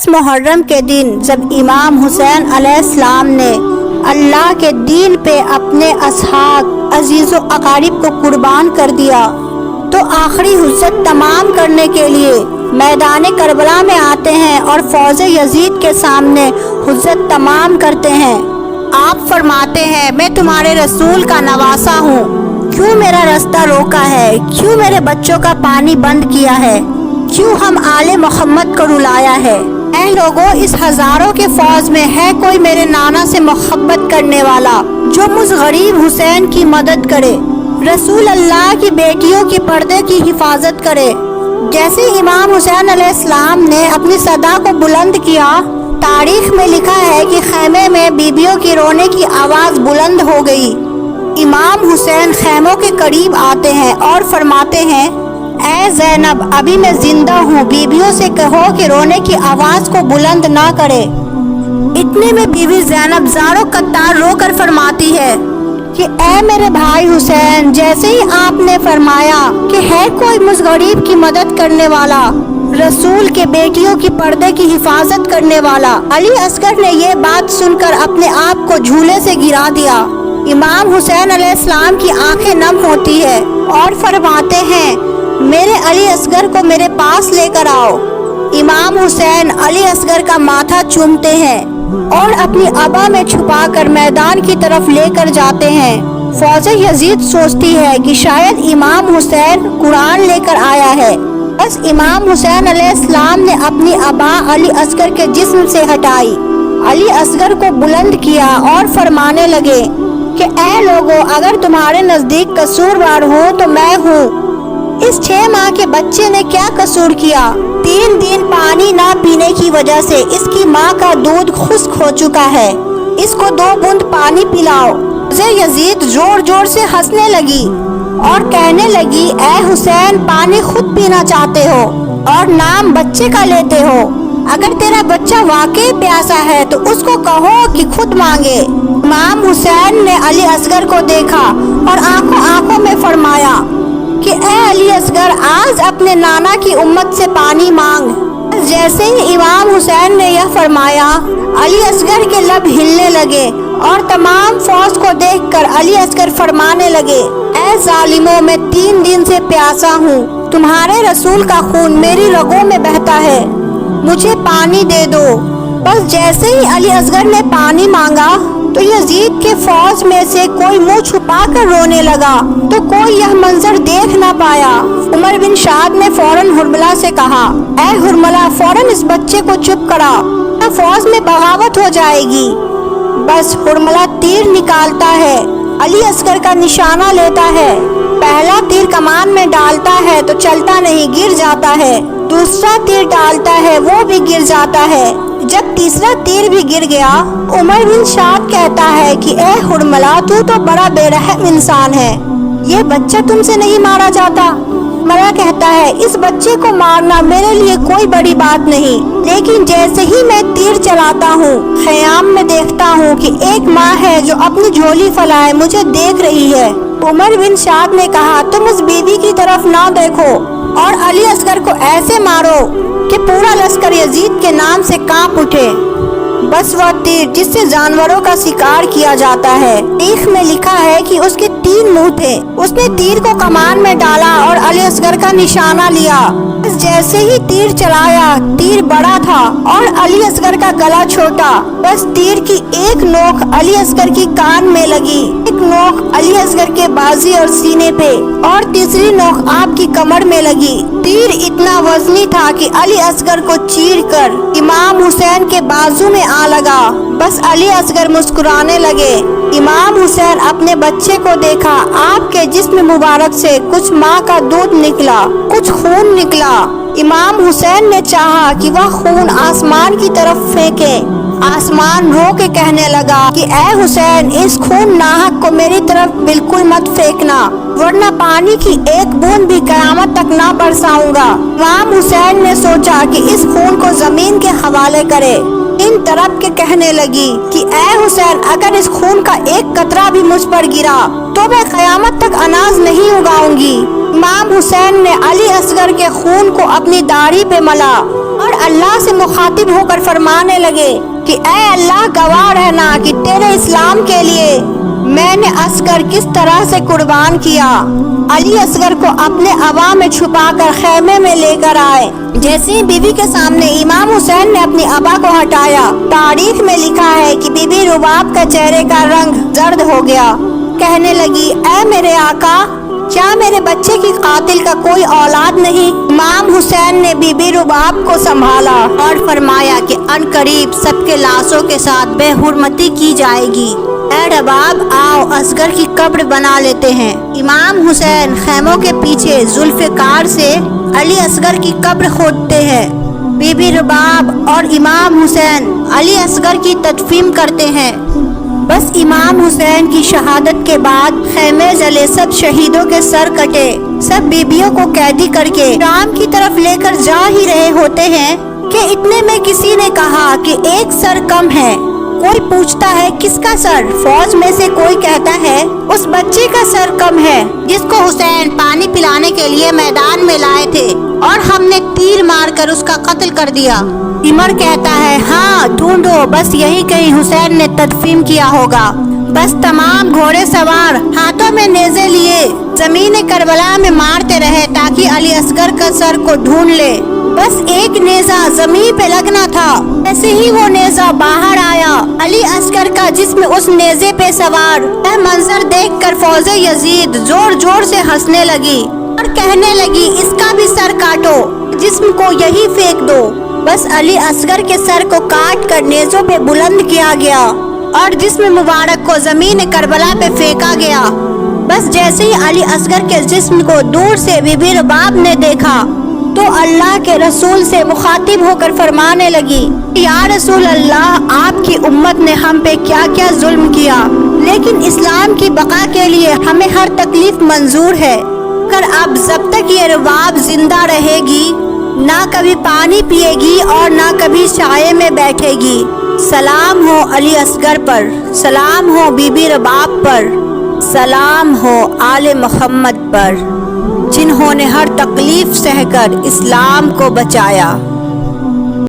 10 محرم کے دن جب امام حسین علیہ السلام نے اللہ کے دین پہ اپنے اصحاب عزیز و اقارب کو قربان کر دیا تو آخری حجت تمام کرنے کے لیے میدان کربلا میں آتے ہیں اور فوج یزید کے سامنے حجت تمام کرتے ہیں۔ آپ فرماتے ہیں میں تمہارے رسول کا نواسا ہوں، کیوں میرا راستہ روکا ہے، کیوں میرے بچوں کا پانی بند کیا ہے، کیوں ہم آل محمد کو رلایا ہے؟ اے لوگوں، اس ہزاروں کے فوج میں ہے کوئی میرے نانا سے محبت کرنے والا جو مجھ غریب حسین کی مدد کرے، رسول اللہ کی بیٹیوں کی پردے کی حفاظت کرے؟ جیسے امام حسین علیہ السلام نے اپنی صدا کو بلند کیا، تاریخ میں لکھا ہے کہ خیمے میں بیبیوں کی رونے کی آواز بلند ہو گئی۔ امام حسین خیموں کے قریب آتے ہیں اور فرماتے ہیں اے زینب، ابھی میں زندہ ہوں، بیبیوں سے کہو کہ رونے کی آواز کو بلند نہ کرے۔ اتنے میں بیوی زینب زاروں قطار رو کر فرماتی ہے کہ اے میرے بھائی حسین، جیسے ہی آپ نے فرمایا کہ ہے کوئی مجھ غریب کی مدد کرنے والا، رسول کے بیٹیوں کی پردے کی حفاظت کرنے والا، علی اصغر نے یہ بات سن کر اپنے آپ کو جھولے سے گرا دیا۔ امام حسین علیہ السلام کی آنکھیں نم ہوتی ہے اور فرماتے ہیں میرے علی اصغر کو میرے پاس لے کر آؤ۔ امام حسین علی اصغر کا ماتھا چومتے ہیں اور اپنی ابا میں چھپا کر میدان کی طرف لے کر جاتے ہیں۔ فوج یزید سوچتی ہے کہ شاید امام حسین قرآن لے کر آیا ہے، بس امام حسین علیہ السلام نے اپنی ابا علی اصغر کے جسم سے ہٹائی، علی اصغر کو بلند کیا اور فرمانے لگے کہ اے لوگوں، اگر تمہارے نزدیک قصوروار ہوں تو میں ہوں۔ اس 6 ماہ کے بچے نے کیا قصور کیا؟ 3 دن پانی نہ پینے کی وجہ سے اس کی ماں کا دودھ خشک ہو چکا ہے، اس کو 2 بوند پانی پلاؤ۔ یزید زور زور سے ہنسنے لگی اور کہنے لگی اے حسین، پانی خود پینا چاہتے ہو اور نام بچے کا لیتے ہو؟ اگر تیرا بچہ واقعی پیاسا ہے تو اس کو کہو کہ خود مانگے۔ امام حسین نے علی اصغر کو دیکھا اور آنکھوں میں فرمایا کہ اے علی اصغر، آج اپنے نانا کی امت سے پانی مانگ۔ جیسے ہی امام حسین نے یہ فرمایا، علی اصغر کے لب ہلنے لگے اور تمام فوج کو دیکھ کر علی اصغر فرمانے لگے اے ظالموں، میں 3 دن سے پیاسا ہوں، تمہارے رسول کا خون میری رگوں میں بہتا ہے، مجھے پانی دے دو۔ بس جیسے ہی علی اصغر نے پانی مانگا تو یزید کے فوج میں سے کوئی منہ چھپا کر رونے لگا تو کوئی یہ منظر دیکھ نہ پایا۔ عمر بن شاد نے فوراً حرملہ سے کہا اے حرملہ، فوراً اس بچے کو چپ کرا، فوج میں بغاوت ہو جائے گی۔ بس حرملہ تیر نکالتا ہے، علی اصغر کا نشانہ لیتا ہے، پہلا تیر کمان میں ڈالتا ہے تو چلتا نہیں، گر جاتا ہے، دوسرا تیر ڈالتا ہے، وہ بھی گر جاتا ہے، جب تیسرا تیر بھی گر گیا، عمر بن شاد کہتا ہے کہ اے حرملہ، تو بڑا بے رحم انسان ہے، یہ بچہ تم سے نہیں مارا جاتا؟ مرا کہتا ہے اس بچے کو مارنا میرے لیے کوئی بڑی بات نہیں، لیکن جیسے ہی میں تیر چلاتا ہوں، خیام میں دیکھتا ہوں کہ ایک ماں ہے جو اپنی جھولی پھیلائے مجھے دیکھ رہی ہے۔ عمر بن شاد نے کہا تم اس بیوی کی طرف نہ دیکھو اور علی اصغر کو ایسے مارو کہ پورا لشکر یزید کے نام سے کانپ اٹھے۔ بس وہ تیر جس سے جانوروں کا شکار کیا جاتا ہے، تاریخ میں لکھا ہے کہ اس کے 3 منہ تھے، اس نے تیر کو کمان میں ڈالا اور علی اصغر کا نشانہ لیا، بس جیسے ہی تیر چلایا، تیر بڑا تھا اور علی اصغر کا گلا چھوٹا، بس تیر کی ایک نوک علی اصغر کی کان میں لگی، ایک نوک علی اصغر کے بازی اور سینے پہ اور تیسری نوک آپ کی کمر میں لگی۔ تیر اتنا وزنی تھا کہ علی اصغر کو چیر کر امام حسین کے بازو میں آ لگا، بس علی اصغر مسکرانے لگے۔ امام حسین اپنے بچے کو دیکھا، آپ کے جسم مبارک سے کچھ ماں کا دودھ نکلا، کچھ خون نکلا۔ امام حسین نے چاہا کہ وہ خون آسمان کی طرف پھینکے، آسمان رو کے کہنے لگا کہ اے حسین، اس خون ناحق کو میری طرف بالکل مت پھینکنا، ورنہ پانی کی ایک بوند بھی قیامت تک نہ برساؤں گا۔ امام حسین نے سوچا کہ اس خون کو زمین کے حوالے کرے، ان طرف کے کہنے لگی کہ اے حسین، اگر اس خون کا ایک قطرہ بھی مجھ پر گرا تو میں قیامت تک اناج نہیں اگاؤں گی۔ امام حسین نے علی اصغر کے خون کو اپنی داڑھی پہ ملا اور اللہ سے مخاطب ہو کر فرمانے لگے کہ اے اللہ گواہ رہنا کہ تیرے اسلام کے لیے میں نے اصغر کس طرح سے قربان کیا۔ علی اصغر کو اپنے عبا میں چھپا کر خیمے میں لے کر آئے۔ جیسے ہی بیوی کے سامنے امام حسین نے اپنی عبا کو ہٹایا، تاریخ میں لکھا ہے کہ بی بی رباب کا چہرے کا رنگ زرد ہو گیا۔ کہنے لگی اے میرے آقا، کیا میرے بچے کی قاتل کا کوئی اولاد نہیں؟ امام حسین نے بی بی رباب کو سنبھالا اور فرمایا کہ ان قریب سب کے لاشوں کے ساتھ بے حرمتی کی جائے گی۔ اے رباب آؤ اصغر کی قبر بنا لیتے ہیں۔ امام حسین خیموں کے پیچھے ذوالفقار سے علی اصغر کی قبر کھودتے ہیں۔ بی بی رباب اور امام حسین علی اصغر کی تدفین کرتے ہیں۔ بس امام حسین کی شہادت کے بعد خیمے جلے، سب شہیدوں کے سر کٹے، سب بیبیوں کو قیدی کر کے شام کی طرف لے کر جا ہی رہے ہوتے ہیں کہ اتنے میں کسی نے کہا کہ ایک سر کم ہے۔ کوئی پوچھتا ہے کس کا سر؟ فوج میں سے کوئی کہتا ہے اس بچے کا سر کم ہے جس کو حسین پانی پلانے کے لیے میدان میں لائے تھے اور ہم نے تیر مار کر اس کا قتل کر دیا۔ عمر کہتا ہے ہاں ڈھونڈو، بس یہی کہیں حسین نے تدفین کیا ہوگا۔ بس تمام گھوڑے سوار ہاتھوں میں نیزے لیے زمین کربلا میں مارتے رہے تاکہ علی اصغر کا سر کو ڈھونڈ لے۔ بس ایک نیزہ زمین پہ لگنا تھا، ایسے ہی وہ نیزہ باہر آیا، علی اصغر کا جسم اس نیزے پہ سوار۔ یہ منظر دیکھ کر فوج یزید زور زور سے ہنسنے لگی اور کہنے لگی اس کا بھی سر کاٹو، جسم کو یہی پھینک دو۔ بس علی اصغر کے سر کو کاٹ کر نیزوں پہ بلند کیا گیا اور جسم مبارک کو زمین کربلا پہ پھینکا گیا۔ بس جیسے ہی علی اصغر کے جسم کو دور سے بی بی رباب نے دیکھا تو اللہ کے رسول سے مخاطب ہو کر فرمانے لگی یا رسول اللہ، آپ کی امت نے ہم پہ کیا کیا ظلم کیا، لیکن اسلام کی بقا کے لیے ہمیں ہر تکلیف منظور ہے، مگر اب جب تک یہ رباب زندہ رہے گی نہ کبھی پانی پیے گی اور نہ کبھی سائے میں بیٹھے گی۔ سلام ہو علی اصغر پر، سلام ہو بی بی رباب پر، سلام ہو آل محمد پر، جنہوں نے ہر تکلیف سہ کر اسلام کو بچایا۔